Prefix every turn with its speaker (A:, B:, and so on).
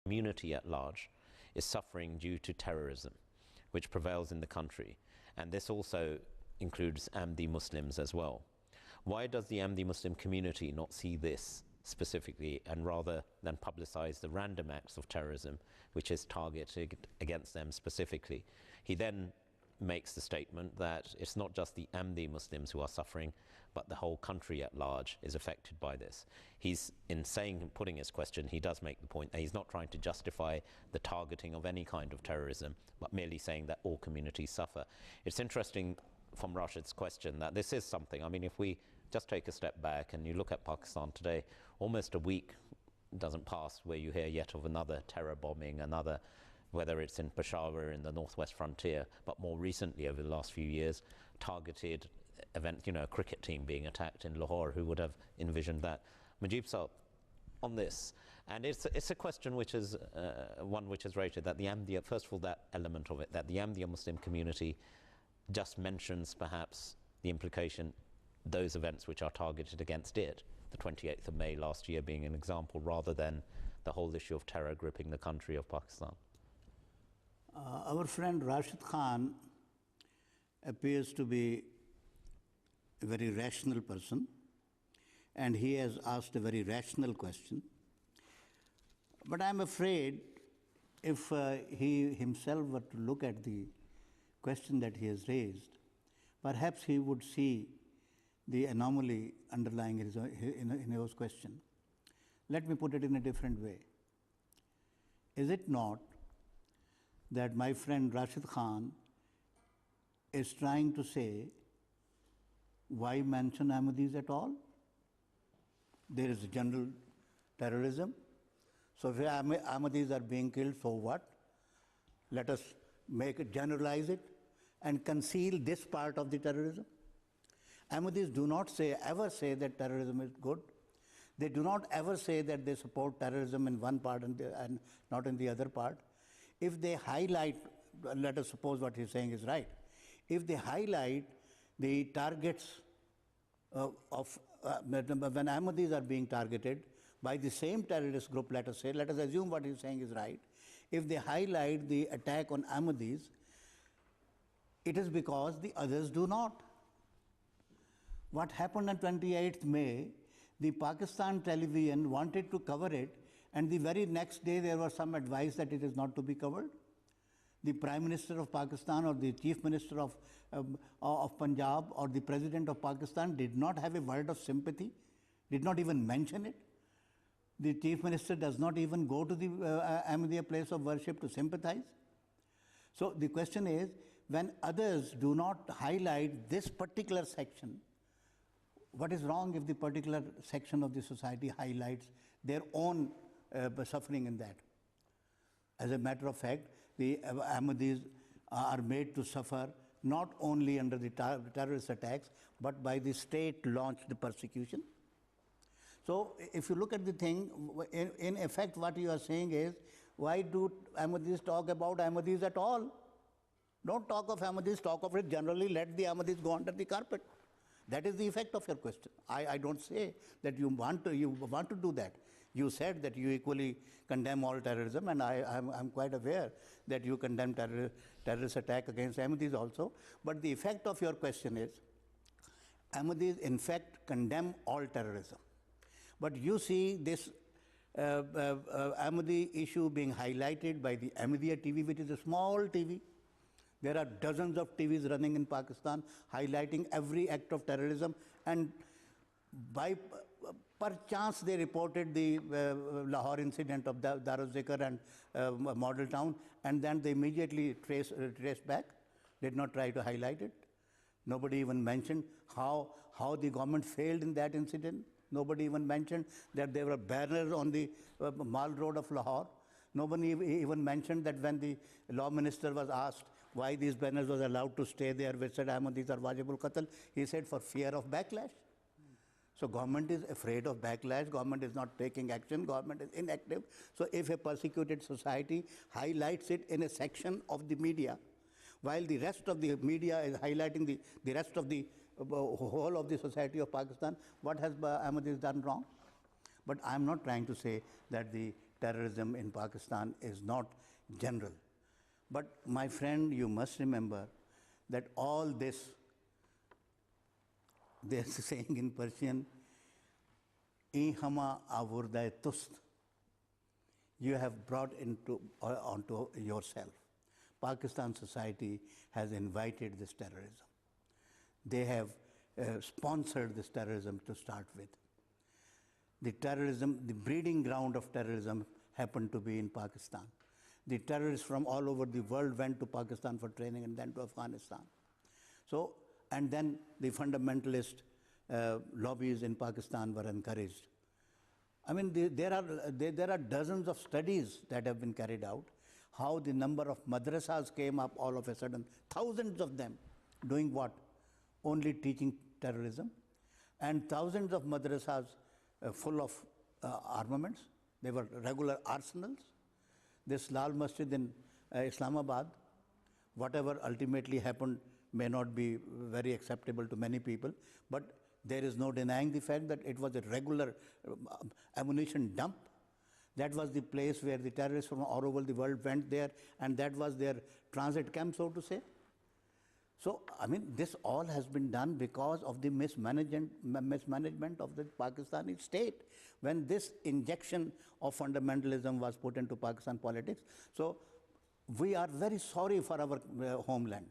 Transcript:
A: community at large is suffering due to terrorism, which prevails in the country. And this also includes Ahmadi Muslims as well. Why does the Ahmadi Muslim community not see this specifically, and rather than publicize the random acts of terrorism which is targeted against them specifically? He then makes the statement that it's not just the Ahmadi Muslims who are suffering, but the whole country at large is affected by this. He's, in saying and putting his question, he does make the point that he's not trying to justify the targeting of any kind of terrorism, but merely saying that all communities suffer. It's interesting from Rashid's question that this is something, I mean, if we just take a step back and you look at Pakistan today, almost a week doesn't pass where you hear yet of another terror bombing, another, whether it's in Peshawar in the northwest frontier, but more recently over the last few years, targeted events, you know, a cricket team being attacked in Lahore. Who would have envisioned that? Mujib Saab, on this, and it's a question which is one which is rated that the Ahmadiyya, first of all, that element of it, that the Ahmadiyya Muslim community just mentions perhaps the implication, those events which are targeted against it, the 28th of May last year being an example, rather than the whole issue of terror gripping the country of Pakistan.
B: Our friend Rashid Khan appears to be a very rational person, and he has asked a very rational question. But I'm afraid if he himself were to look at the question that he has raised, perhaps he would see the anomaly underlying in his question. Let me put it in a different way. Is it not that my friend Rashid Khan is trying to say, why mention Ahmadis at all? There is general terrorism. So if Ahmadis are being killed, so what? Let us generalize it and conceal this part of the terrorism. Ahmadis do not ever say that terrorism is good. They do not ever say that they support terrorism in one part and not in the other part. If they highlight, let us suppose what he's saying is right, if they highlight the targets when Ahmadis are being targeted by the same terrorist group, let us assume what he's saying is right, if they highlight the attack on Ahmadis, it is because the others do not. What happened on 28th May, the Pakistan television wanted to cover it, and the very next day there was some advice that it is not to be covered. The Prime Minister of Pakistan or the Chief Minister of Punjab or the President of Pakistan did not have a word of sympathy, did not even mention it. The Chief Minister does not even go to the Ahmadiyya place of worship to sympathize. So the question is, when others do not highlight this particular section, what is wrong if the particular section of the society highlights their own suffering in that? As a matter of fact, the Ahmadis are made to suffer not only under the terrorist attacks, but by the state-launched persecution. So if you look at the thing, in effect what you are saying is, why do Ahmadis talk about Ahmadis at all? Don't talk of Ahmadis, talk of it generally, let the Ahmadis go under the carpet. That is the effect of your question. I don't say that you want to do that. You said that you equally condemn all terrorism, and I'm quite aware that you condemn terrorist attack against Ahmadis also. But the effect of your question is, Ahmadis in fact condemn all terrorism. But you see this Ahmadi issue being highlighted by the Ahmadiyya TV, which is a small TV. There are dozens of TVs running in Pakistan highlighting every act of terrorism, and by perchance they reported the Lahore incident of Darul Zikr and Model Town, and then they immediately traced back, did not try to highlight it. Nobody even mentioned how the government failed in that incident. Nobody even mentioned that there were banners on the Mall Road of Lahore. Nobody even mentioned that when the law minister was asked why these banners was allowed to stay there, which said Ahmadis are wajibul qatl, he said for fear of backlash. So government is afraid of backlash, government is not taking action, government is inactive. So if a persecuted society highlights it in a section of the media, while the rest of the media is highlighting the rest of the whole of the society of Pakistan, what has Ahmadis done wrong? But I am not trying to say that the terrorism in Pakistan is not general. But my friend, you must remember that all this, they're saying in Persian, "E hama avurda tust," you have brought onto yourself. Pakistan society has invited this terrorism. They have sponsored this terrorism to start with. The terrorism, the breeding ground of terrorism happened to be in Pakistan. The terrorists from all over the world went to Pakistan for training and then to Afghanistan. So, and then the fundamentalist lobbies in Pakistan were encouraged. I mean, there are dozens of studies that have been carried out, how the number of madrasas came up all of a sudden, thousands of them, doing what? Only teaching terrorism, and thousands of madrasas full of armaments. They were regular arsenals. This Lal Masjid in Islamabad, whatever ultimately happened may not be very acceptable to many people, but there is no denying the fact that it was a regular ammunition dump. That was the place where the terrorists from all over the world went there, and that was their transit camp, so to say. So, I mean, this all has been done because of the mismanagement of the Pakistani state, when this injection of fundamentalism was put into Pakistan politics. So, we are very sorry for our homeland.